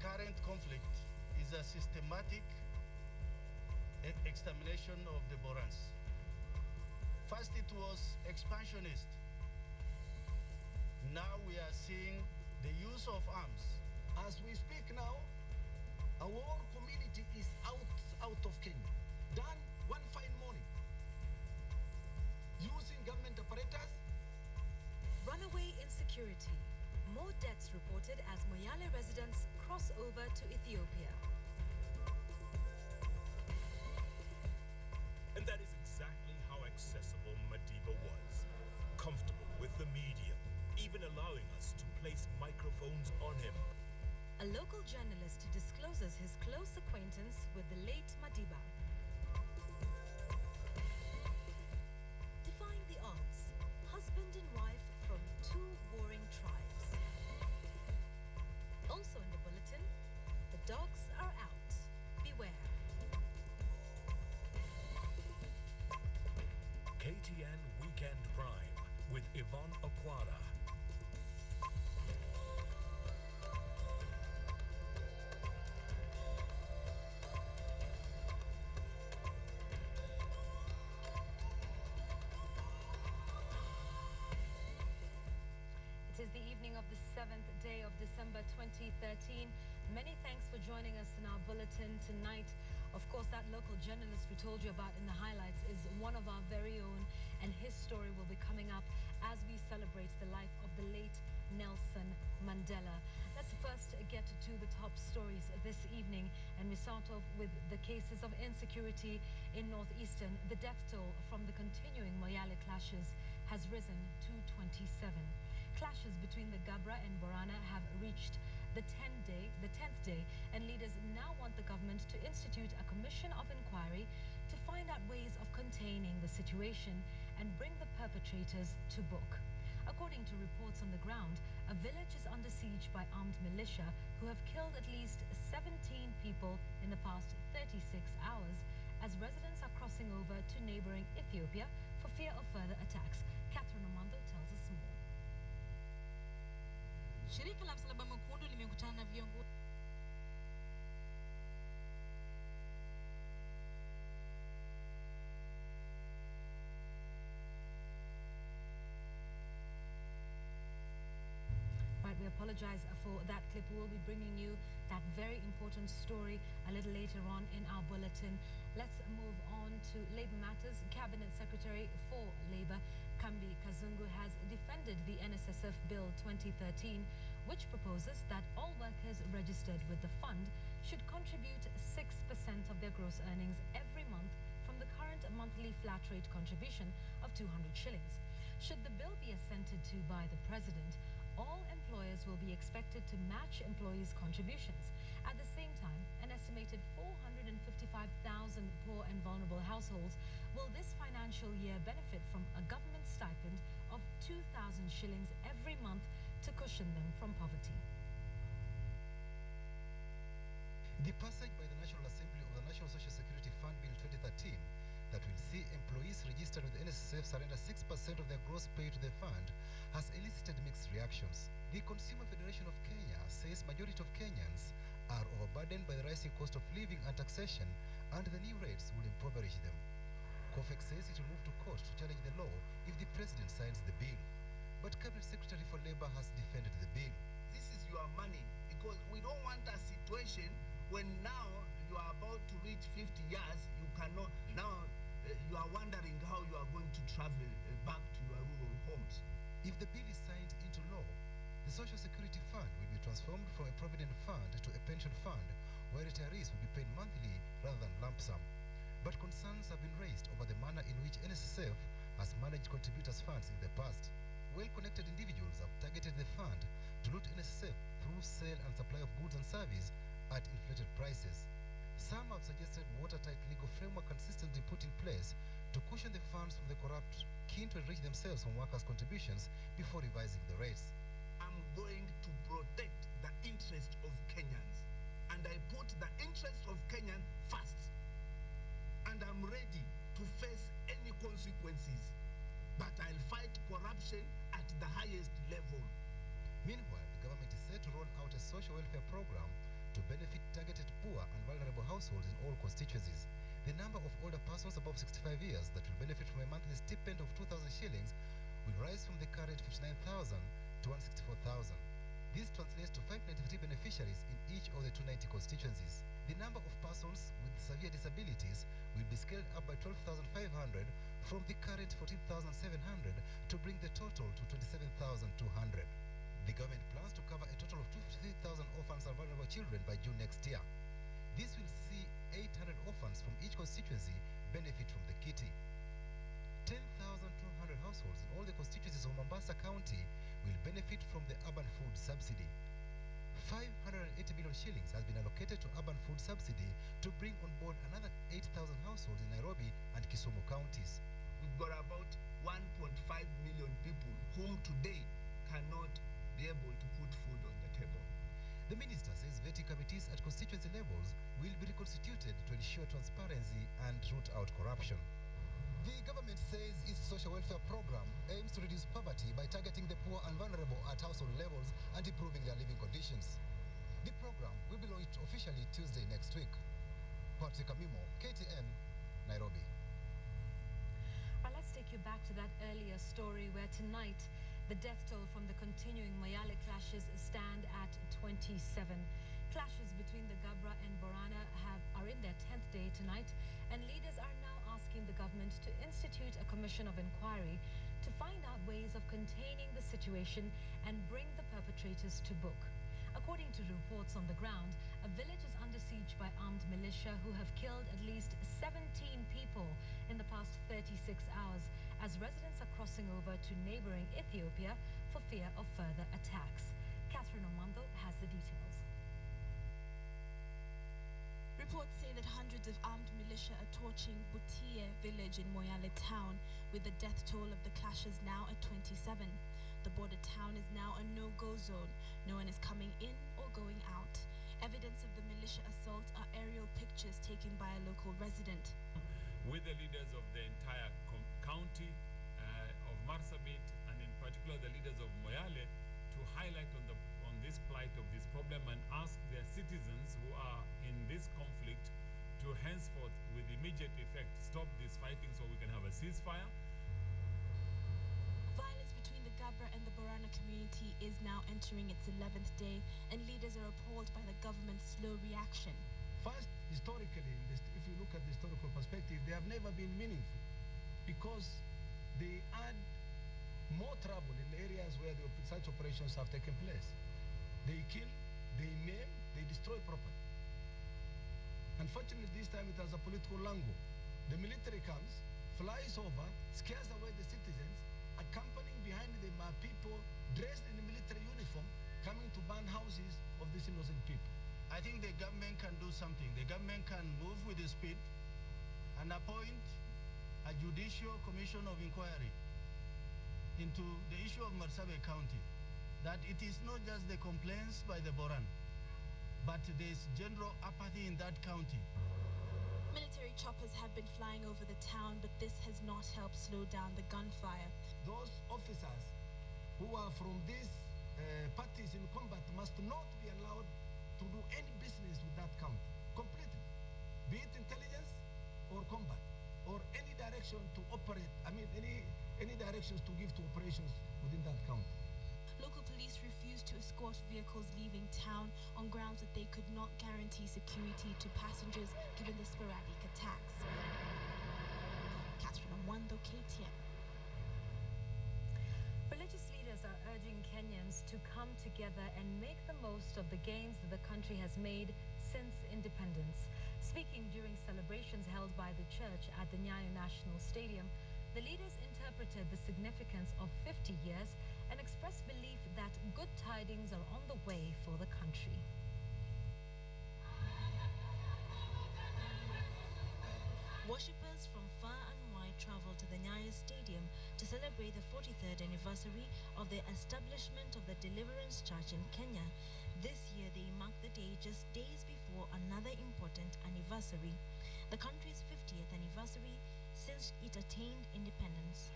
current conflict is a systematic extermination of the Borans. First it was expansionist. Now we are seeing the use of arms. As we speak now, our whole community is out of Kenya. Done one fine morning. Using government apparatus. Runaway insecurity. More deaths reported as Moyale residents cross over to Ethiopia. And that is exactly how accessible Madiba was. Comfortable with the media, even allowing us to place microphones on him. A local journalist discloses his close acquaintance with the late Madiba. Defying the odds, husband and wife from two warring tribes. Also in the bulletin, the dogs are out. Beware. KTN Weekend Prime with Yvonne Okwara. It is the evening of the 7th day of December 2013. Many thanks for joining us in our bulletin tonight. Of course, that local journalist we told you about in the highlights is one of our very own, and his story will be coming up as we celebrate the life of the late Nelson Mandela. Let's first get to the top stories this evening, and we start off with the cases of insecurity in northeastern. The death toll from the continuing Moyale clashes has risen to 27. Clashes between the Gabra and Borana have reached the 10th day, and leaders now want the government to institute a commission of inquiry to find out ways of containing the situation and bring the perpetrators to book. According to reports on the ground, a village is under siege by armed militia who have killed at least 17 people in the past 36 hours as residents are crossing over to neighboring Ethiopia for fear of further attacks. Catherine Omando tells us more. Shirika la Msalaba Mwekundu limekutana na viongozi We apologize for that clip. We'll be bringing you that very important story a little later on in our bulletin. Let's move on to Labour matters. Cabinet Secretary for Labour, Kambi Kazungu, has defended the NSSF Bill 2013, which proposes that all workers registered with the fund should contribute 6% of their gross earnings every month from the current monthly flat rate contribution of 200 shillings. Should the bill be assented to by the President, all employers will be expected to match employees' contributions. At the same time, an estimated 455,000 poor and vulnerable households will this financial year benefit from a government stipend of 2,000 shillings every month to cushion them from poverty. The passage by the National Assembly of the National Social Security Fund Bill 2013 that will see employees registered with NSSF surrender 6% of their gross pay to the fund has elicited mixed reactions. The Consumer Federation of Kenya says majority of Kenyans are overburdened by the rising cost of living and taxation, and the new rates will impoverish them. COFEC says it will move to court to challenge the law if the President signs the bill. But Cabinet Secretary for Labour has defended the bill. This is your money, because we don't want a situation when now you are about to reach 50 years, you cannot, now you are wondering how you are going to travel back to your rural homes. If the bill is signed into law, the Social Security Fund will be transformed from a provident fund to a pension fund where retirees will be paid monthly rather than lump sum. But concerns have been raised over the manner in which NSSF has managed contributors' funds in the past. Well-connected individuals have targeted the fund to loot NSSF through sale and supply of goods and services at inflated prices. Some have suggested watertight legal framework consistently put in place to cushion the funds from the corrupt keen to enrich themselves from workers' contributions before revising the rates. I'm going to protect the interest of Kenyans, and I put the interest of Kenyans first, and I'm ready to face any consequences, but I'll fight corruption at the highest level. Meanwhile, the government is set to roll out a social welfare program to benefit targeted poor and vulnerable households in all constituencies. The number of older persons above 65 years that will benefit from a monthly stipend of 2,000 shillings will rise from the current 59,000 to 164,000. This translates to 593 beneficiaries in each of the 290 constituencies. The number of persons with severe disabilities will be scaled up by 12,500 from the current 14,700 to bring the total to 27,200. The government plans to cover a total of 23,000 orphans and vulnerable children by June next year. This will see 800 orphans from each constituency benefit from the kitty. 10,200 households in all the constituencies of Mombasa County will benefit from the urban food subsidy. 580 million shillings has been allocated to urban food subsidy to bring on board another 8,000 households in Nairobi and Kisumu counties. We've got about 1.5 million people whom today cannot be able to put food on the table. The minister says vetting committees at constituency levels will be reconstituted to ensure transparency and root out corruption. The government says its social welfare program aims to reduce poverty by targeting the poor and vulnerable at household levels and improving their living conditions. The program will be launched officially Tuesday next week. Patrick Amimo, KTN, Nairobi. Let's take you back to that earlier story where tonight the death toll from the continuing Moyale clashes stand at 27. Clashes between the Gabra and Borana are in their 10th day tonight, and leaders are now asking the government to institute a commission of inquiry to find out ways of containing the situation and bring the perpetrators to book. According to reports on the ground, a village is under siege by armed militia who have killed at least 17 people in the past 36 hours as residents are crossing over to neighboring Ethiopia for fear of further attacks. Catherine Omando has the details. Reports say that hundreds of armed militia are torching Butie village in Moyale town, with the death toll of the clashes now at 27. The border town is now a no-go zone. No one is coming in or going out. Evidence of the militia assault are aerial pictures taken by a local resident. With the leaders of the entire county of Marsabit, and in particular the leaders of Moyale, to highlight on this plight of this problem and ask their citizens who are in this conflict to henceforth, with immediate effect, stop this fighting so we can have a ceasefire. Violence between the Gabra and the Borana community is now entering its 11th day, and leaders are appalled by the government's slow reaction. First, historically, if you look at the historical perspective, they have never been meaningful because they add more trouble in the areas where such operations have taken place. They kill, they maim, they destroy property. Unfortunately, this time it has a political angle. The military comes, flies over, scares away the citizens. Accompanying behind them are people dressed in a military uniform coming to burn houses of these innocent people. I think the government can do something. The government can move with the speed and appoint a judicial commission of inquiry into the issue of Marsabit County. That it is not just the complaints by the Boran, but there's general apathy in that county. Military choppers have been flying over the town, but this has not helped slow down the gunfire. Those officers who are from these parties in combat must not be allowed to do any business with that county, completely. Be it intelligence or combat, or any direction to operate, any directions to give to operations within that county. Local police refused to escort vehicles leaving town on grounds that they could not guarantee security to passengers given the sporadic attacks. Catherine Omando, KTN. Religious leaders are urging Kenyans to come together and make the most of the gains that the country has made since independence. Speaking during celebrations held by the church at the Nyayo National Stadium, the leaders interpreted the significance of 50 years and expressed belief that good tidings are on the way for the country. Worshippers from far and wide traveled to the Nyayo Stadium to celebrate the 43rd anniversary of the establishment of the Deliverance Church in Kenya. This year, they marked the day just days before another important anniversary, the country's 50th anniversary since it attained independence.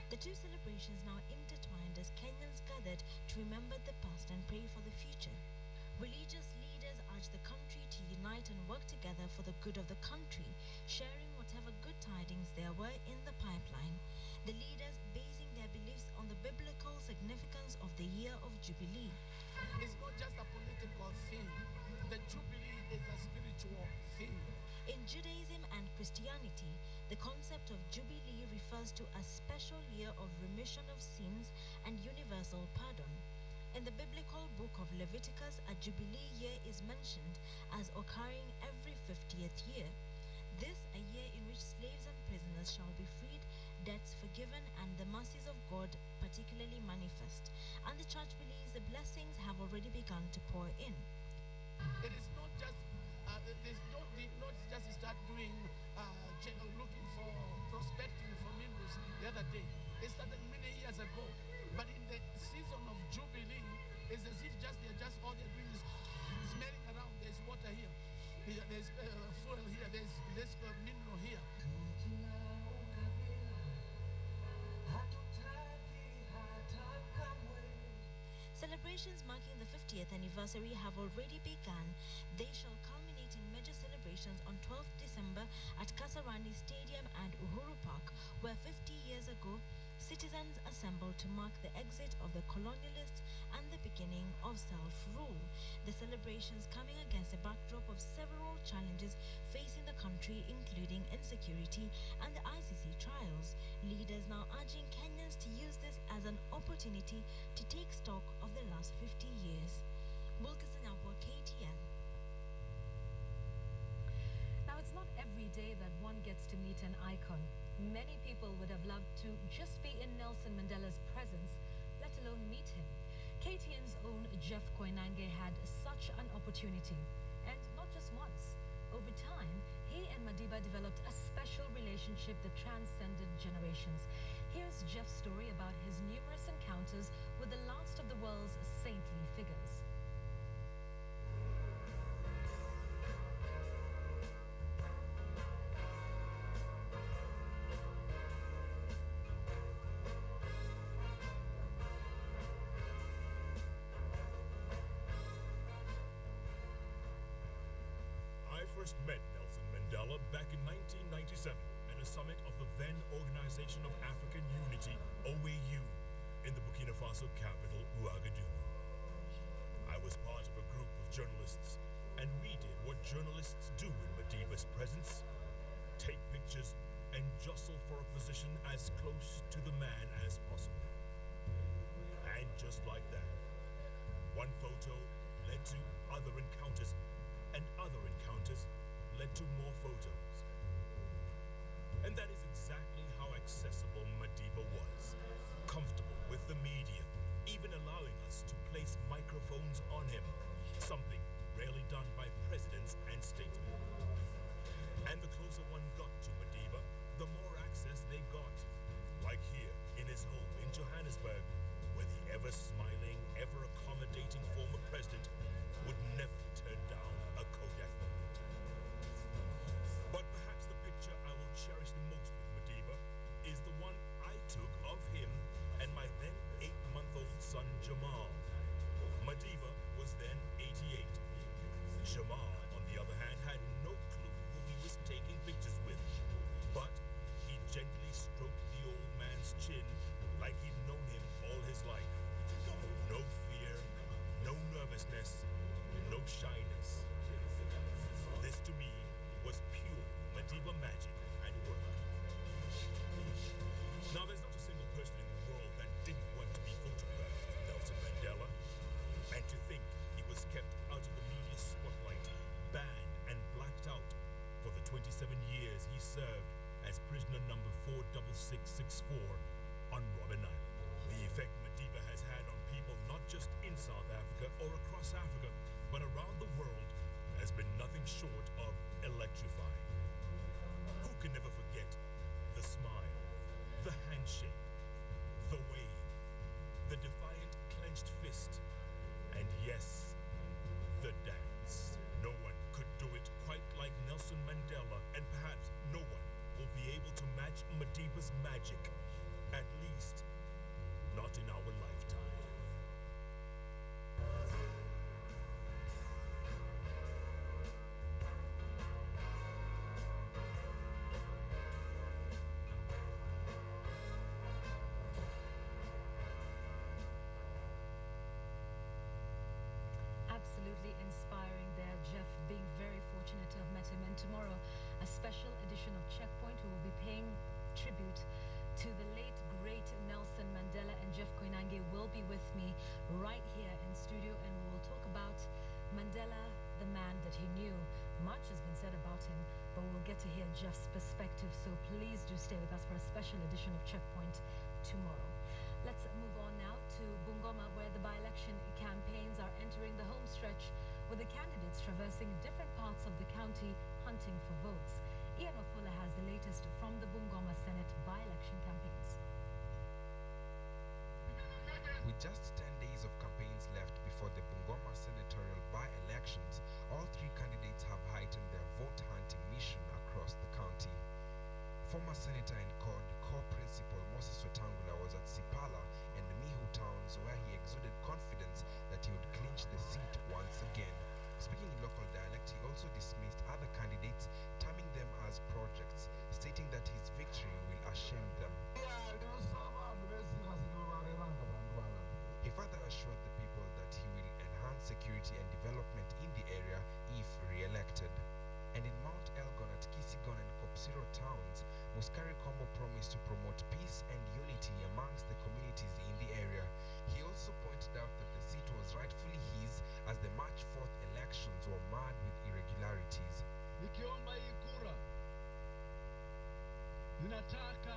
The two celebrations now intertwined as Kenyans gathered to remember the past and pray for the future. Religious leaders urged the country to unite and work together for the good of the country, sharing whatever good tidings there were in the pipeline. The leaders basing their beliefs on the biblical significance of the year of Jubilee. It's not just a political thing. The Jubilee is a spiritual thing. In Judaism and Christianity, the concept of Jubilee refers to a special year of remission of sins and universal pardon. In the biblical book of Leviticus, a Jubilee year is mentioned as occurring every 50th year. This a year in which slaves and prisoners shall be freed, debts forgiven, and the mercies of God particularly manifest. And the church believes the blessings have already begun to pour in. It is not just, they did not just start doing, looking for, prospecting for minerals the other day. They started many years ago. But in the season of Jubilee, it's as if all they're doing is smelling around. There's water here. There's fuel here. There's mineral here. Celebrations marking the 50th anniversary have already begun. They shall culminate in major celebrations on 12th December at Kasarani Stadium and Uhuru Park, where 50 years ago, citizens assembled to mark the exit of the colonialists and the beginning of self-rule. The celebrations coming against a backdrop of several challenges facing the country, including insecurity and the ICC trials. Leaders now urging Kenyans to use this as an opportunity to take stock of the last 50 years. Bulkasanyabwa, KTN. Now, it's not every day that one gets to meet an icon. Many people would have loved to just be in Nelson Mandela's presence, let alone meet him. KTN's own Jeff Koinange had such an opportunity, and not just once. Over time, he and Madiba developed a special relationship that transcended generations. Here's Jeff's story about his numerous encounters with the last of the world's saintly figures. I first met Nelson Mandela back in 1997 at a summit of the then Organization of African Unity, OAU, in the Burkina Faso capital, Ouagadougou. I was part of a group of journalists, and we did what journalists do in Madiba's presence: take pictures and jostle for a position as close to the man as possible. And just like that, one photo led to other encounters, and other encounters led to more photos. And that is exactly how accessible Madiba was. Comfortable with the media, even allowing us to place microphones on him, something rarely done by presidents and statesmen. And the closer one got to Madiba, the more access they got. Like here in his home in Johannesburg, where the ever-smiling, ever-accommodating former president would never turn down a Kodak moment. But perhaps the picture I will cherish the most with Madiba is the one I took of him and my then 8-month-old son Jamal. Madiba was then 88. Jamal, on the other hand, had no clue who he was taking pictures with. But he gently stroked the old man's chin like he'd known him all his life. No fear, no nervousness, no shyness. This to me was pure Madiba magic at work. Now there's not a single person in the world that didn't want to be photographed with Nelson Mandela. And to think he was kept out of the media spotlight, banned and blacked out for the 27 years he served as prisoner number 46664 on Robben Island. The effect Madiba has had on people not just in South Africa or across Africa, but around the world has been nothing short of electrifying. Who can never forget the smile, the handshake, the wave, the defiant clenched fist, and yes, the dance. No one could do it quite like Nelson Mandela, and perhaps no one will be able to match Madiba's magic, at least not in our lifetime. Absolutely inspiring there, Jeff. Being very fortunate to have met him. And tomorrow, a special edition of Checkpoint. We will be paying tribute to the late, great Nelson Mandela, and Jeff Koinange will be with me right here in studio, and we will talk about Mandela, the man that he knew. Much has been said about him, but we'll get to hear Jeff's perspective, so please do stay with us for a special edition of Checkpoint tomorrow. Let's move on now to Bungoma, where the by-election campaigns are entering the home stretch, with the candidates traversing different parts of the county hunting for votes. Yvonne Okwara has the latest from the Bungoma Senate by-election campaigns. With just 10 days of campaigns left before the Bungoma senatorial by-elections, all three candidates have heightened their vote-hunting mission across the county. Former Senator and CORD co-principal Moses Wetangula was at Sipala and Mihu towns, where he exuded confidence that he would clinch the seat once again. Speaking in local dialect, he also dismissed other candidates, terming them as projects, stating that his victory will ashame them. He further assured the people that he will enhance security and development in the area if re-elected. And in Mount Elgon at Kisigon and Kopsiro towns, Muskari Kombo promised to promote peace and unity amongst the communities in the area. He also pointed out that the seat was rightfully his, as the March 4th elections were marred with irregularities. Nikiomba hii kura, ninataka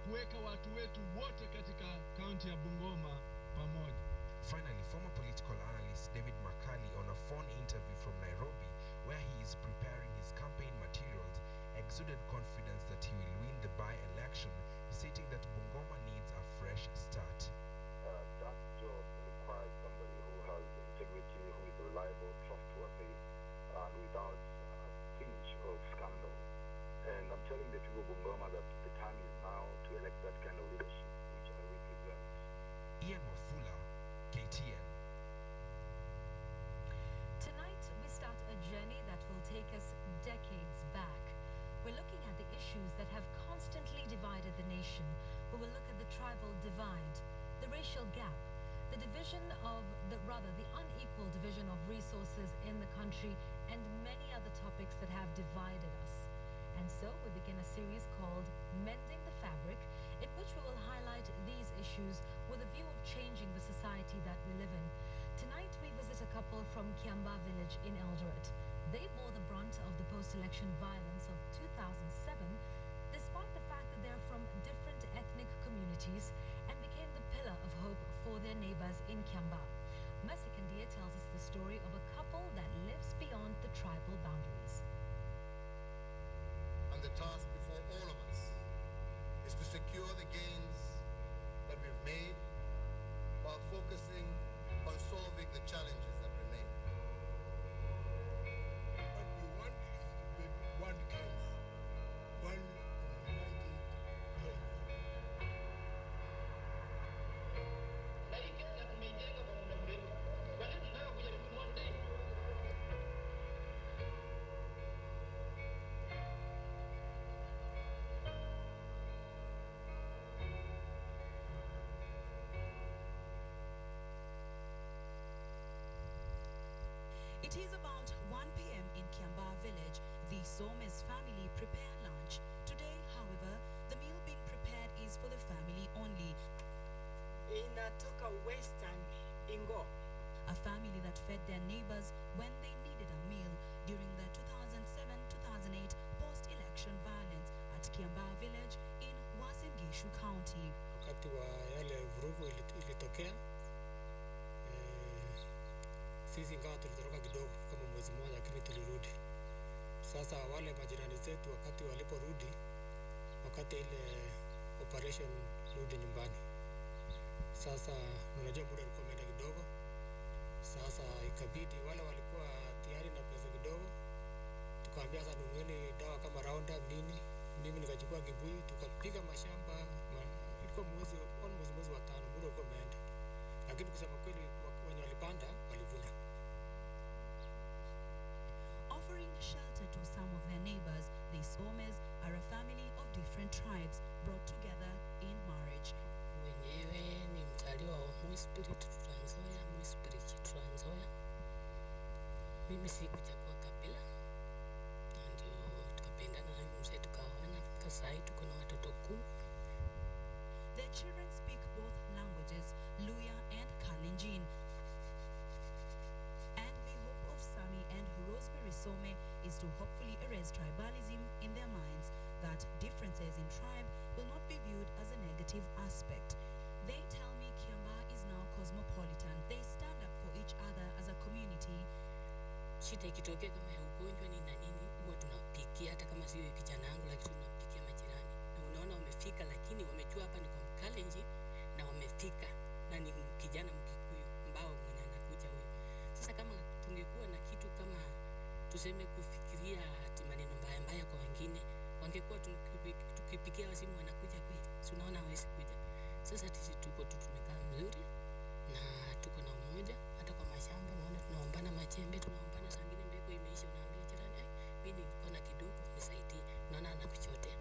kuweka watu wetu wote katika kaunti ya Bungoma pamoja. Finally, former political analyst David Makali, on a phone interview from Nairobi, where he is preparing his campaign materials, exuded confidence that he will win the by-election, stating that Bungoma needs a fresh start. That job requires somebody who has integrity, who is reliable, trustworthy, and without a tinge of scandal. And I'm telling the people of Bungoma that the time is now to elect that kind of leadership, which I represent. Yvonne Okwara, KTN. Tonight, we start a journey that will take us decades back. We're looking at the issues that have constantly divided the nation. We will look at the tribal divide, the racial gap, the unequal division of resources in the country, and many other topics that have divided us. And so we begin a series called Mending the Fabric, in which we will highlight these issues with a view of changing the society that we live in. Tonight, we visit a couple from Kiamba village in Eldoret. They bore the brunt of the post-election violence of 2007, despite the fact that they're from different ethnic communities, and became the pillar of hope for their neighbors in Kiamba. Mercy Kandia tells us the story of a couple that lives beyond the tribal boundaries. And the task before all of us is to secure the gains that we've made while focusing on solving the challenges that remain. What we want is to get one case, one united case. It is about 1 p.m. in Kiamba village. The Somes family prepare lunch. Today, however, the meal being prepared is for the family only. Inatoka Western Ingo. A family that fed their neighbors when they needed a meal during the 2007-2008 post-election violence at Kiamba village in Uasin Gishu County. Wakati wa yale vurugu ilitokea, sisi ingawa tulitoroka kidogo kama mwezi mmoja, lakini tulirudi. Sasa wale majirani zetu wakati waliporudi, wakati ile operation rudi nyumbani, sasa unajua muda ulikuwa umeenda kidogo. Sasa ikabidi wale walikuwa tayari na pesa kidogo, tukaambia sasa nunueni dawa kama Roundup nini. Mimi nikachukua kibuyu, tukapiga mashamba ilikuwa almost mwezi wa 5 muda ulikuwa umeenda, lakini kusema kweli wenye walipanda walivuna. Offering shelter to some of their neighbors, the Somes are a family of different tribes brought together in marriage. Mwenyewe ni mzaliwa wa Marsabit Trans Nzoia. Mimi sikuchagua kabila, ndio tukapendana na mzee tukaoana. Sasa tuko na watoto 10. Their children speak both languages, Luya and Kalenjin. And the hope of Sami and Rosemary Some is to hopefully erase tribalism in their minds, that differences in tribe will not be viewed as a negative aspect. They tell me Kiamba is now cosmopolitan. They stand up for each other as a community. Shida ikitokea kama ya ugonjwa ni na nini, huwa tunapikia hata kama sio kijana wangu, lakini tunapikia majirani. Na unaona wamefika, lakini wamejua hapa ni kwa Kalenjin na wamefika na ni kijana Mkikuyu ambao mwenye anakuja huyo. Sasa kama tungekuwa na kitu kama tuseme kufikiria ati maneno mbaya kwa wengine, wangekuwa tukipikia wasimu wanakuja kweli. Tunaona hawezi kuja. Sasa sisi tuko tu tumekaa mzuri na tuko na umoja. Hata kwa mashamba naona tunaombana majembe, tunaombana saa ngine mbegu imeisha, unaambia jirani, mimi nilikuwa na kidogo nisaidie, naona anakuchotea.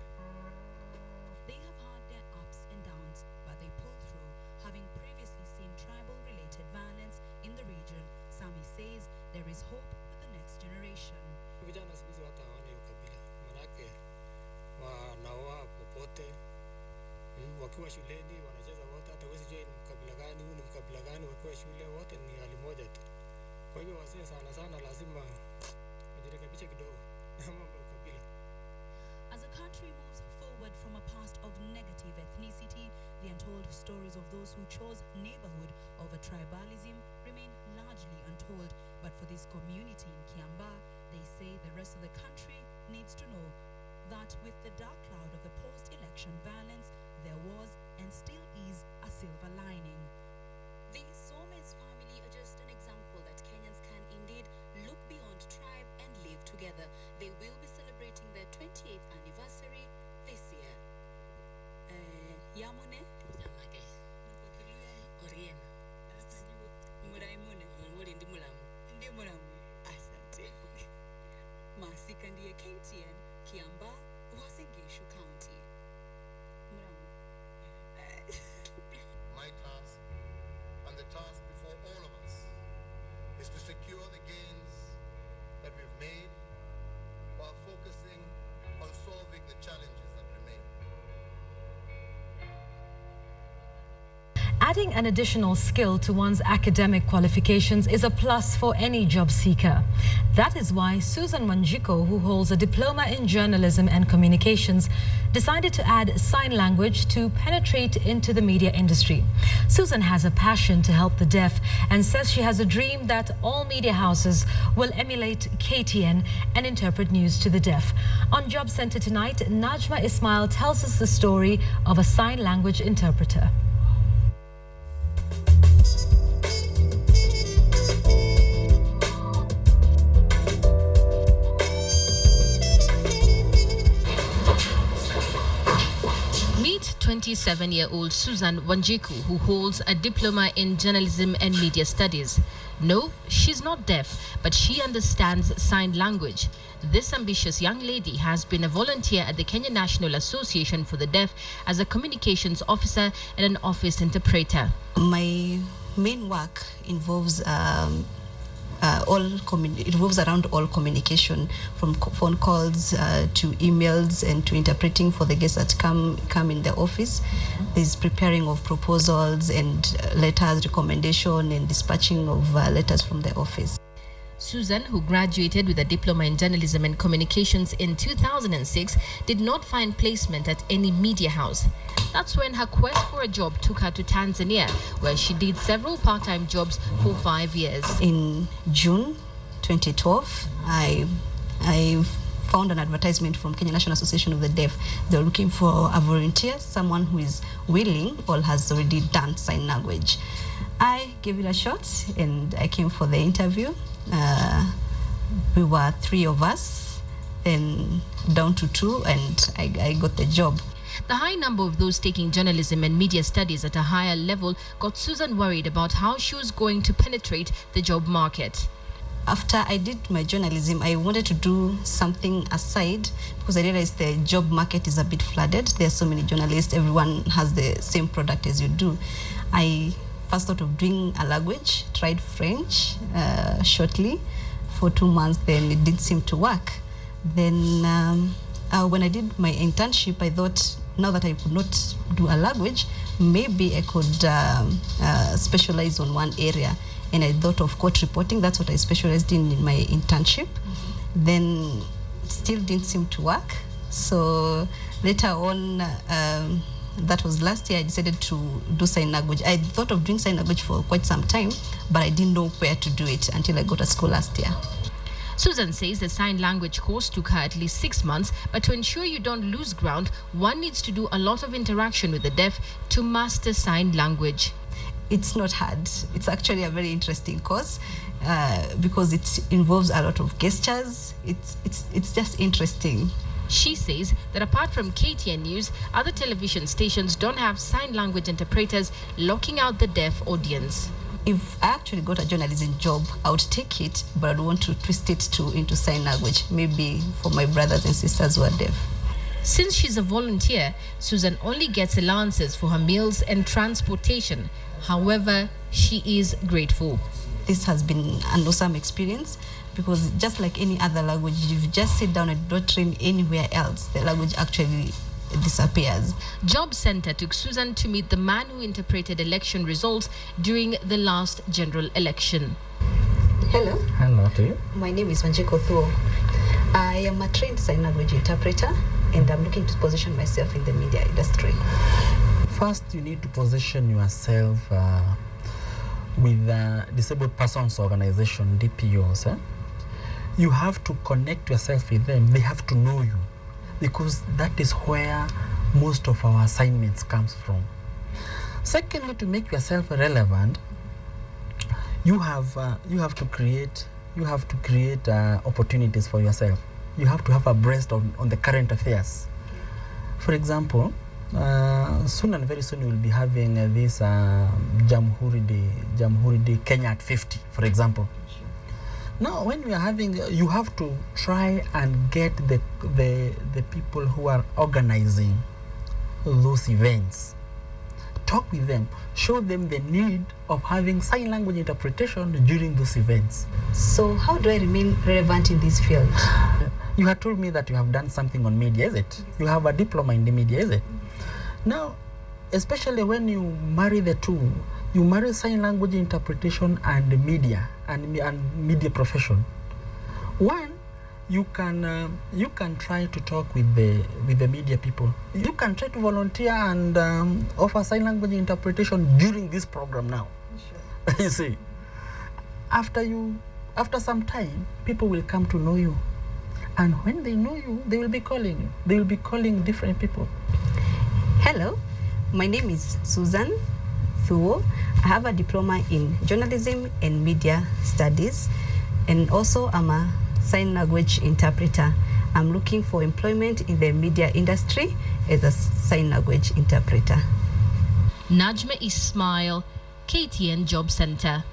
They have had their ups and downs, but they pull through, having previously seen tribal-related violence in the region. Sami says there is hope for the next generation. Vijana siku hizi hata hawana hiyo kabila, manake wanaoa popote. Wakiwa shuleni wanacheza wote, hata huwezi jua ni mkabila gani, huyu ni mkabila gani. Wakiwa shule wote ni hali moja tu. Kwa hivyo wazee sana lazima wajirekebishe kidogo na mambo ya kabila. As a country moves forward from a past of negative ethnicity, the untold stories of those who chose neighborhood over tribalism remain largely untold. But for this community in Kiamba, they say the rest of the country needs to know that with the dark cloud of the post-election violence, there was and still is a silver lining. The Somes family are just an example that Kenyans can indeed look beyond tribe and live together. They will be celebrating their 28th anniversary this year. Yamune? Yamage. Orien. Muraimune. Mwuri ndi mulamu. Ndi mulamu. Asante. Masika ndiye KTN, Kiamba, Wasingishu County. My task and the task before all of us is to secure the gains that we've made while focusing on solving the challenges that remain. Adding an additional skill to one's academic qualifications is a plus for any job seeker. That is why Susan Wanjiko, who holds a diploma in journalism and communications, decided to add sign language to penetrate into the media industry. Susan has a passion to help the deaf and says she has a dream that all media houses will emulate KTN and interpret news to the deaf. On Job Center tonight, Najma Ismail tells us the story of a sign language interpreter. Meet 27-year-old Susan Wanjiku, who holds a diploma in journalism and media studies. No, she's not deaf, but she understands sign language. This ambitious young lady has been a volunteer at the Kenya National Association for the Deaf as a communications officer and an office interpreter. My main work involves it revolves around all communication, from phone calls to emails and to interpreting for the guests that come in the office. There's preparing of proposals and letters, recommendation and dispatching of letters from the office. Susan, who graduated with a diploma in journalism and communications in 2006, did not find placement at any media house. That's when her quest for a job took her to Tanzania, where she did several part-time jobs for 5 years. In June 2012, I found an advertisement from Kenya National Association of the Deaf. They were looking for a volunteer, someone who is willing or has already done sign language. I gave it a shot and I came for the interview. We were 3 of us, then down to 2, and I got the job. The high number of those taking journalism and media studies at a higher level got Susan worried about how she was going to penetrate the job market. After I did my journalism, I wanted to do something aside because I realized the job market is a bit flooded. There are so many journalists, everyone has the same product as you do. I first thought of doing a language, tried French shortly for 2 months, then it didn't seem to work. Then when I did my internship, I thought now that I could not do a language, maybe I could specialize on one area. And I thought of court reporting. That's what I specialized in my internship. Then it still didn't seem to work. So later on, that was last year, I decided to do sign language. I thought of doing sign language for quite some time, but I didn't know where to do it until I got to school last year. Susan says the sign language course took her at least 6 months, but to ensure you don't lose ground, one needs to do a lot of interaction with the deaf to master sign language. It's not hard. It's actually a very interesting course because it involves a lot of gestures. It's just interesting. She says that apart from KTN News, other television stations don't have sign language interpreters, locking out the deaf audience. If I actually got a journalism job, I would take it, but I'd want to twist it into sign language, maybe for my brothers and sisters who are deaf. Since she's a volunteer, Susan only gets allowances for her meals and transportation. However, she is grateful. This has been an awesome experience because just like any other language, if you just sit down and don't train anywhere else, the language actually disappears. Job Center took Susan to meet the man who interpreted election results during the last general election. Hello. Hello to you. My name is Manjiko Thuo. I am a trained sign language interpreter and I'm looking to position myself in the media industry. First, you need to position yourself with the Disabled Persons Organization, DPOs. You have to connect yourself with them. They have to know you because that is where most of our assignments comes from. Secondly, to make yourself relevant, you have to create opportunities for yourself. You have to have a breast on the current affairs. For example, soon and very soon we'll be having this Jamhuri Day Kenya at 50, for example. Now, when we are having, you have to try and get the people who are organizing those events. Talk with them, show them the need of having sign language interpretation during those events. So how do I remain relevant in this field? You had told me that you have done something on media, is it? You have a diploma in the media, is it? Now, especially when you marry the two, you marry sign language interpretation and the media and media profession. One, you can try to talk with the media people. You can try to volunteer and offer sign language interpretation during this program now. Sure. You see, after some time, people will come to know you, and when they know you, they will be calling you. They will be calling different people. Hello, my name is Susan Thuo. I have a diploma in journalism and media studies, and also I'm a sign language interpreter. I'm looking for employment in the media industry as a sign language interpreter. Najma Ismail, KTN Job Center.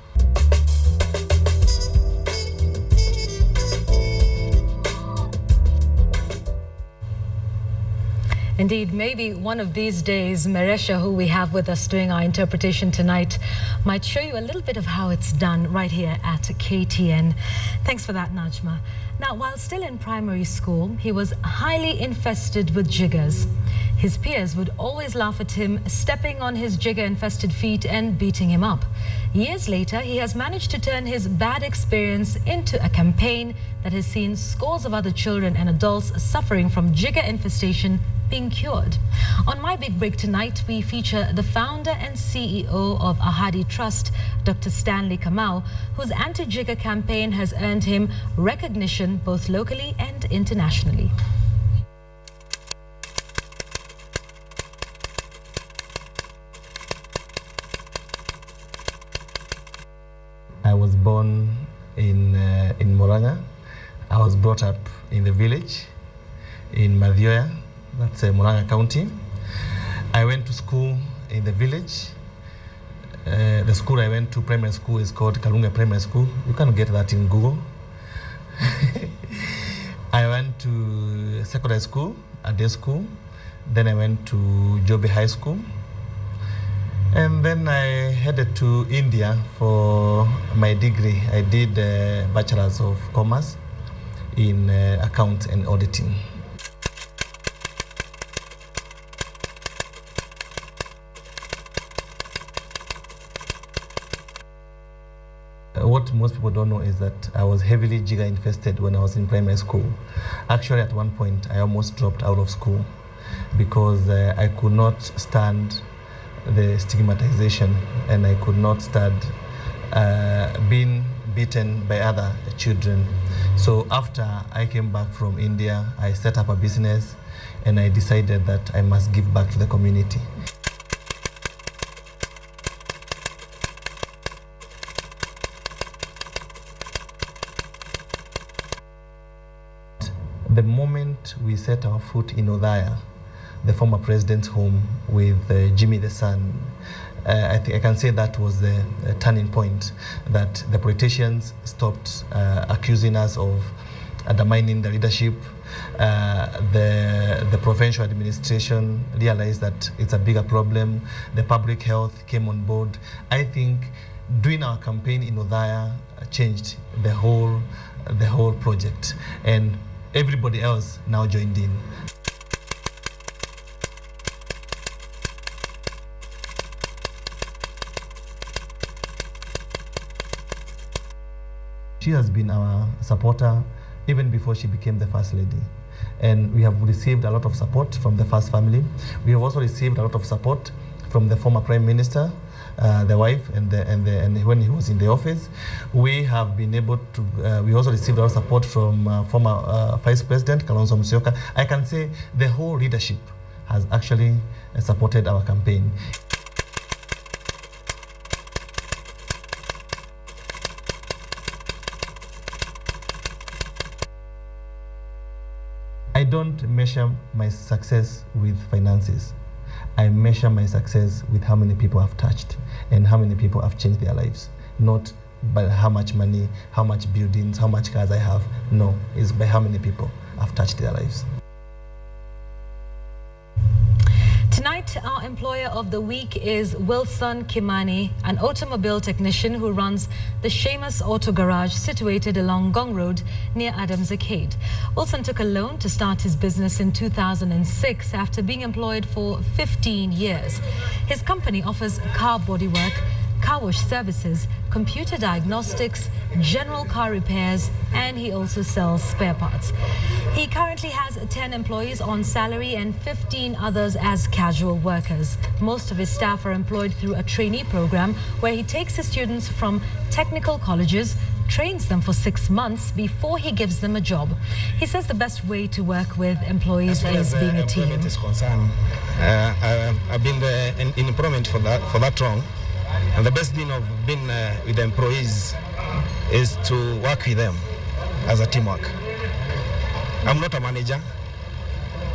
Indeed, maybe one of these days, Maresha, who we have with us doing our interpretation tonight, might show you a little bit of how it's done right here at KTN. Thanks for that, Najma. Now, while still in primary school, he was highly infested with jiggers. His peers would always laugh at him, stepping on his jigger-infested feet and beating him up. Years later, he has managed to turn his bad experience into a campaign that has seen scores of other children and adults suffering from jigger infestation being cured. On My Big Break tonight, we feature the founder and CEO of Ahadi Trust, Dr. Stanley Kamau, whose anti-jigger campaign has earned him recognition both locally and internationally. I was born in Murang'a. I was brought up in the village in Madhioya, that's Murang'a County. I went to school in the village. The school I went to, primary school, is called Kalunga Primary School. You can get that in Google. I went to secondary school, a day school. Then I went to Jobe High School. And then I headed to India for my degree. I did a Bachelor's of Commerce in Accounts and Auditing. What most people don't know is that I was heavily jigger infested when I was in primary school. Actually, at one point, I almost dropped out of school because I could not stand the stigmatization, and I could not stand being beaten by other children. So after I came back from India, I set up a business, and I decided that I must give back to the community. The moment we set our foot in Odaya, the former president's home, with Jimmy the son, I think I can say that was the turning point, that the politicians stopped accusing us of undermining the leadership. The provincial administration realized that it's a bigger problem. The public health came on board. I think doing our campaign in Odaya changed the whole project, and everybody else now joined in. She has been our supporter even before she became the First Lady. And we have received a lot of support from the First family. We have also received a lot of support from the former Prime Minister, the wife, and when he was in the office. We have been able to, we also received a lot of support from former Vice President, Kalonzo Musyoka. I can say the whole leadership has actually supported our campaign. I don't measure my success with finances. I measure my success with how many people I've touched and how many people have changed their lives. Not by how much money, how much buildings, how much cars I have. No, it's by how many people I've touched their lives. Tonight, our employer of the week is Wilson Kimani, an automobile technician who runs the Seamus Auto Garage situated along Gong Road near Adams Arcade. Wilson took a loan to start his business in 2006 after being employed for 15 years. His company offers car bodywork, car wash services, computer diagnostics, general car repairs, and he also sells spare parts. He currently has 10 employees on salary and 15 others as casual workers. Most of his staff are employed through a trainee program where he takes his students from technical colleges, trains them for 6 months before he gives them a job. He says the best way to work with employees is being a team. Is concerned, I've been in employment for that long. And the best thing of being with the employees is to work with them as a teamwork. I'm not a manager.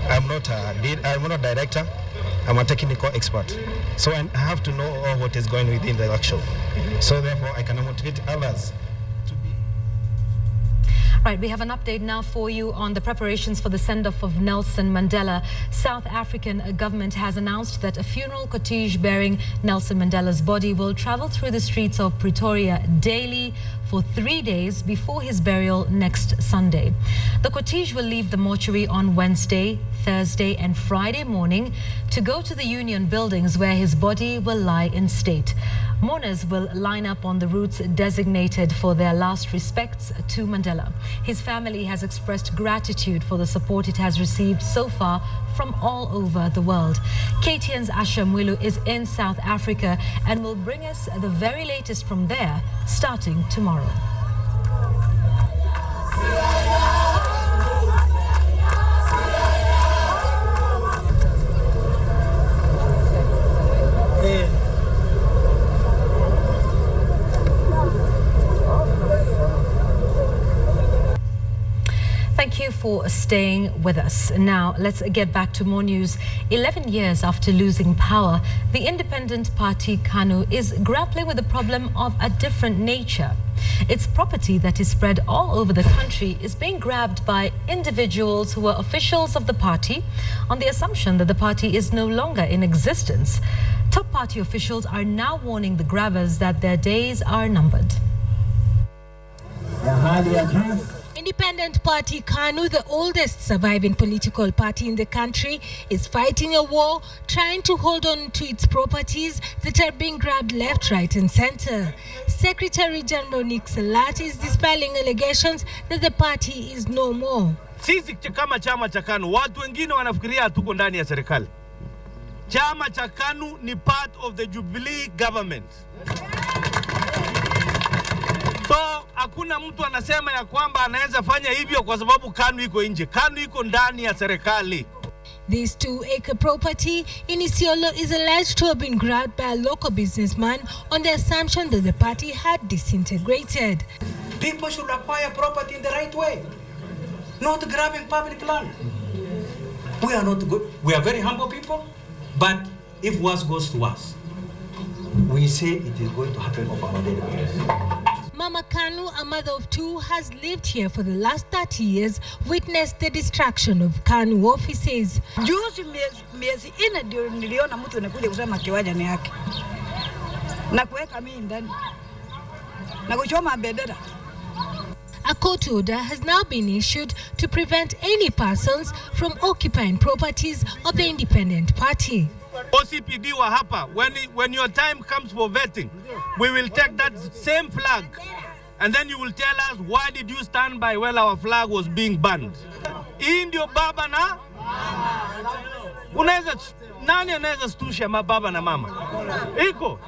I'm not a director. I'm a technical expert. So I have to know all what is going within the workshop. So therefore, I can motivate others. Right, we have an update now for you on the preparations for the send-off of Nelson Mandela. South African government has announced that a funeral cortege bearing Nelson Mandela's body will travel through the streets of Pretoria daily for 3 days before his burial next Sunday. The cortege will leave the mortuary on Wednesday, Thursday and Friday morning to go to the Union buildings where his body will lie in state. Mourners will line up on the routes designated for their last respects to Mandela. His family has expressed gratitude for the support it has received so far from all over the world. KTN's Asha Mwilu is in South Africa and will bring us the very latest from there, starting tomorrow. Thank you for for staying with us. Now, let's get back to more news. 11 years after losing power, the independent party KANU is grappling with a problem of a different nature. Its property that is spread all over the country is being grabbed by individuals who are officials of the party on the assumption that the party is no longer in existence. Top party officials are now warning the grabbers that their days are numbered. Independent party KANU, the oldest surviving political party in the country, is fighting a war trying to hold on to its properties that are being grabbed left, right and center. Secretary General Nick Salat is dispelling allegations that the party is no more. Sisi kama chama cha KANU, watu wengine wanafikiria hatuko ndani ya serikali. Chama cha KANU ni part of the Jubilee government. So, hakuna mtu anasema ya kwamba anaweza fanya hivyo kwa sababu KANU iko nje. KANU iko ndani ya serikali. This 2-acre property in Isiolo is alleged to have been grabbed by a local businessman on the assumption that the party had disintegrated. People should acquire property in the right way, not grabbing public land. We are not good. We are very humble people, but if worse goes to worse, we say it is going to happen over our daily basis. Mama KANU, a mother of two, has lived here for the last 30 years, witnessed the destruction of KANU offices. Juzi miezi ine ndio niliona mtu anakuja kusema kiwanja ni yake. Na kuweka mimi ndani. Na kuchoma bendera. A court order has now been issued to prevent any persons from occupying properties of the independent party. OCPD wa hapa, when your time comes for vetting, we will take that same flag and then you will tell us why did you stand by while our flag was being banned. Hii ndio baba na nani anaweza stusha baba na mama? Iko.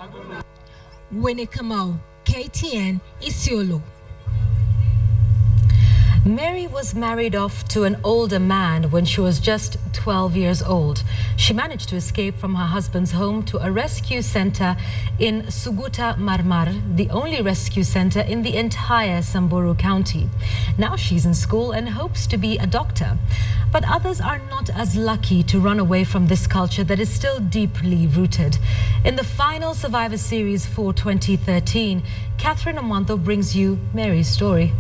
Wene Kamau, KTN, Isiolo. Mary was married off to an older man when she was just 12 years old. She managed to escape from her husband's home to a rescue center in Suguta Marmar, the only rescue center in the entire Samburu County. Now she's in school and hopes to be a doctor. But others are not as lucky to run away from this culture that is still deeply rooted. In the final Survivor Series for 2013, Catherine Amanto brings you Mary's story.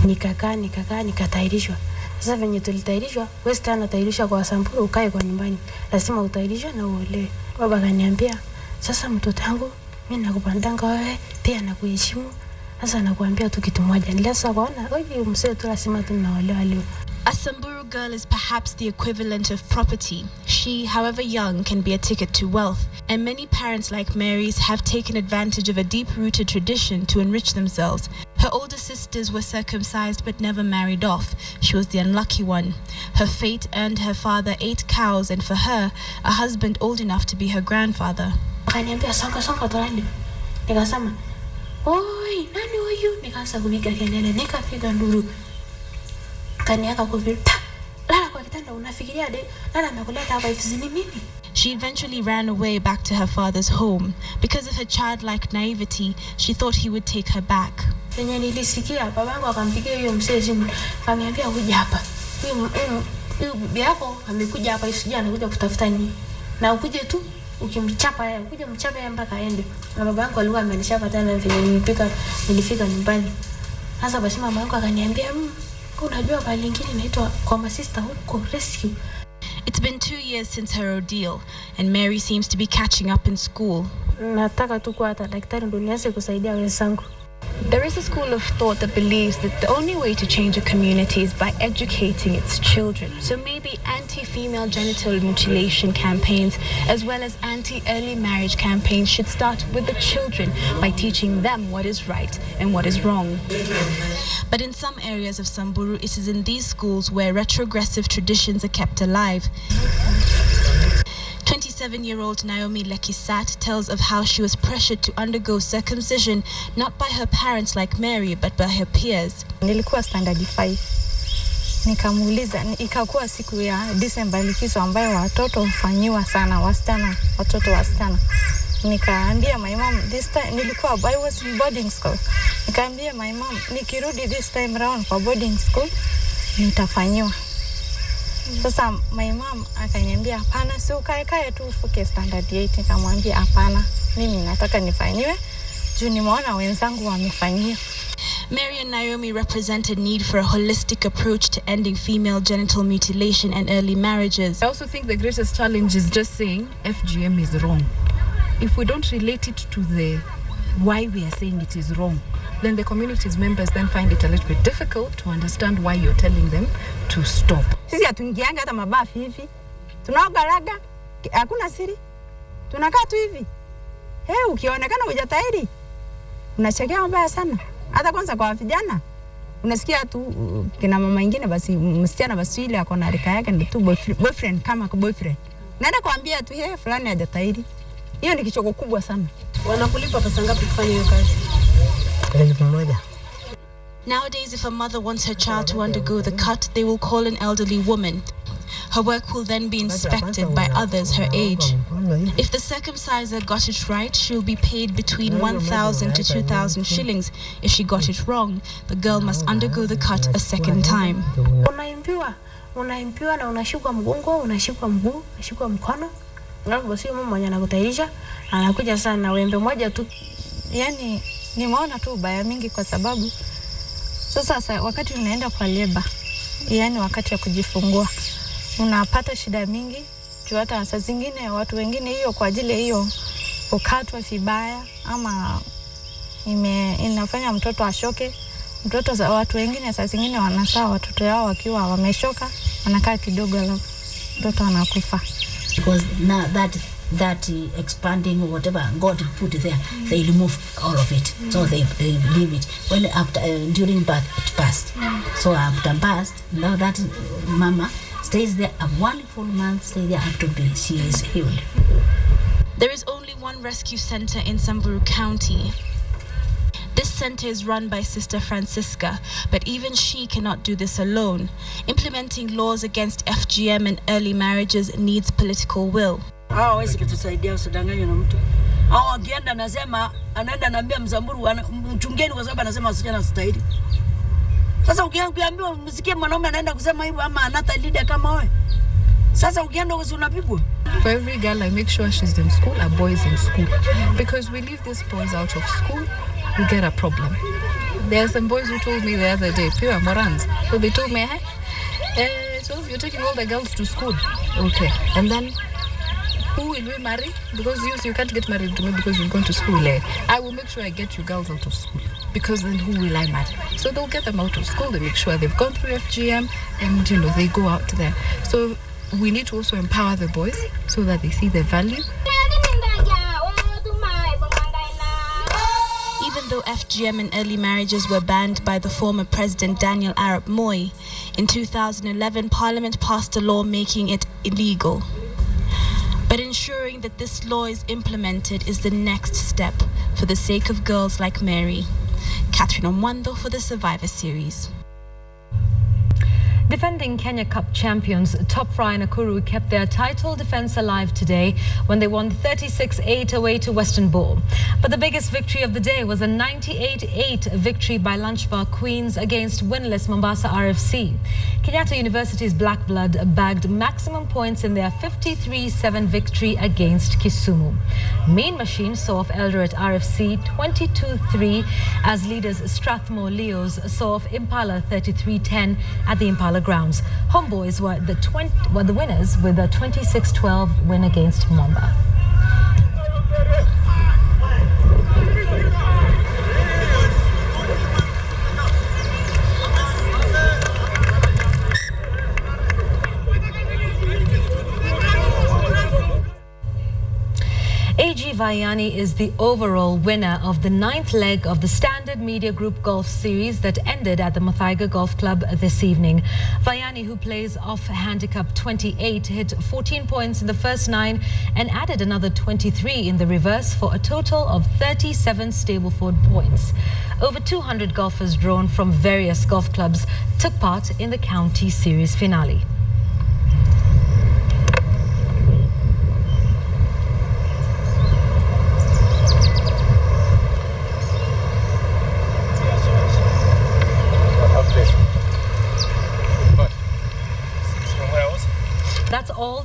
Nikatairishwa. Sasa venye tulitairishwa, wewe tena tairishwa kwa Samburu ukae kwa nyumbani. Lazima utairishwa na uolewe. Baba kaniambia, sasa mtoto wangu mimi nakupandanga wewe, pia nakuheshimu. Sasa nakuambia tu kitu moja. Nilesa kwaona, huyu mzee tu lazima tunaolewa leo. A Samburu girl is perhaps the equivalent of property. She, however young, can be a ticket to wealth. And many parents like Mary's have taken advantage of a deep-rooted tradition to enrich themselves. Her older sisters were circumcised but never married off. She was the unlucky one. Her fate earned her father 8 cows and for her, a husband old enough to be her grandfather. Songa tolani. Nikasema, "Oi, nani huyu?" Nikaanza kupiga kelele, nikapiga nduru. Kaniaka kupita. Lala kwa kitanda unafikiria nani amekuleta hapa hivi mimi? She eventually ran away back to her father's home. Because of her childlike naivety, she thought he would take her back. Wenye nilisikia babangu akampigia huyo mzee simu, akaniambia kuja hapa. Huyo bibi yako amekuja hapa hivi anakuja kutafuta nini? Na ukuje tu ukimchapa yeye, ukuje mchapa yeye mpaka aende. Na babangu alikuwa amenishapa tena vile nilifika nyumbani. Sasa basi mama yangu akaniambia, unajua bali lingine inaitwa kwa masista huko rescue. It's been 2 years since her ordeal, and Mary seems to be catching up in school. Nataka tu kuwa hata daktari ndio nianze kusaidia wenzangu. There is a school of thought that believes that the only way to change a community is by educating its children. So maybe anti-female genital mutilation campaigns as well as anti-early marriage campaigns should start with the children by teaching them what is right and what is wrong. But in some areas of Samburu, it is in these schools where retrogressive traditions are kept alive. 27-year-old Naomi Lekisat tells of how she was pressured to undergo circumcision not by her parents like Mary but by her peers. Nilikuwa standard 5. Nikamuuliza, ikakuwa siku ya December likizo ambayo watoto hufanyiwa sana watoto wasichana. Nikaambia my mom this time, I was in boarding school. Nikaambia my mom, nikirudi this time round kwa boarding school, nitafanyiwa. Sasa my mom akaniambia hapana, si ukae tu ufuke standard 8. Nikamwambia hapana, mimi nataka nifanyiwe juu nimeona wenzangu wamefanyiwa. Mary and Naomi represent a need for a holistic approach to ending female genital mutilation and early marriages. I also think the greatest challenge is just saying FGM is wrong. If we don't relate it to the why we are saying it is wrong, then the community's members then find it a little bit difficult to understand why you're telling them to stop. Sisi hatuingianga hata mabafu hivi. Tunaogaraga, hakuna siri. Tunakaa tu hivi. Ukionekana hujatahiri, unachekea mbaya sana. Hata kwanza kwa vijana, unasikia tu kina mama wengine basi msichana basi ile ako na rika yake ndio tu boyfriend kama boyfriend. Naenda kuambia tu fulani hajatahiri. Hiyo ni kichoko kubwa sana. Wanakulipa pesa ngapi kufanya hiyo kazi? 1,000. Nowadays, if a mother wants her child to undergo the cut, they will call an elderly woman. Her work will then be inspected by others her age. If the circumciser got it right, she'll be paid between 1,000 to 2,000 shillings. If she got it wrong, the girl must undergo the cut a second time. Unaimpiwa na unashikwa mgongo, unashikwa mguu, unashikwa mkono. Ngapo sio mama mwenye anakutairisha, anakuja sana na wembe moja tu. Yani nimeona tu ubaya mingi kwa sababu sasa wakati unaenda kwa leba, yani wakati ya kujifungua, unapata shida mingi. Juu hata saa zingine watu wengine hiyo kwa ajili hiyo kukatwa vibaya ama inafanya mtoto ashoke. Mtoto za watu wengine saa zingine wanasaa watoto yao wakiwa wameshoka, wanakaa kidogo alafu mtoto anakufa. Because now that expanding or whatever God put there, they remove all of it. So they leave it. When after during birth it passed. So after birth, now that mama stays there a 1 full month, stay there up to she is healed. There is only one rescue center in Samburu County. This center is run by Sister Francisca, but even she cannot do this alone. Implementing laws against FGM and early marriages needs political will. Hawezi kutusaidia usidanganywe na mtu. Akienda anasema anaenda naambia Msamburu mchungeni kwa sababu anasema asichana stahili. Sasa ukiambiwa msikie mwanaume anaenda kusema hivyo ama anata leader kama wewe. Sasa ukienda unapigwa. For every girl I make sure she's in school, a boy is in school. Because we leave these boys out of school, we get a problem. There are some boys who told me the other day, pure morons. So they told me, so you're taking all the girls to school. Okay. And then who will we marry? Because you can't get married to me because you've gone to school. I will make sure I get you girls out of school. Because then who will I marry? So they'll get them out of school. They make sure they've gone through FGM and, they go out there. So we need to also empower the boys so that they see the value. Even though FGM and early marriages were banned by the former President Daniel Arap Moi, in 2011 Parliament passed a law making it illegal. But ensuring that this law is implemented is the next step for the sake of girls like Mary. Catherine Omwando for the Survivor Series. Defending Kenya Cup champions Top Fry and Nakuru kept their title defense alive today when they won 36-8 away to Western Bull. But the biggest victory of the day was a 98-8 victory by Lunchbar Queens against winless Mombasa RFC. Kenyatta University's Black Blood bagged maximum points in their 53-7 victory against Kisumu. Mean Machine saw off Eldoret RFC 22-3 as leaders Strathmore Leos saw off Impala 33-10 at the Impala grounds. Homeboys were the winners with a 26-12 win against Mwamba. AG Vaiani is the overall winner of the 9th leg of the Standard Media Group Golf Series that ended at the Muthaiga Golf Club this evening. Vaiani, who plays off handicap 28, hit 14 points in the first 9 and added another 23 in the reverse for a total of 37 Stableford points. Over 200 golfers drawn from various golf clubs took part in the county series finale.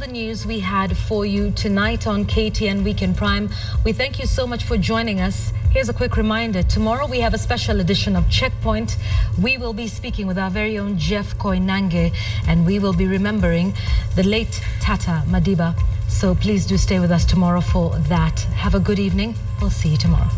news we had for you tonight on KTN Weekend Prime. We thank you so much for joining us. Here's a quick reminder. Tomorrow we have a special edition of Checkpoint. We will be speaking with our very own Jeff Koinange, and we will be remembering the late Tata Madiba. So please do stay with us tomorrow for that. Have a good evening. We'll see you tomorrow.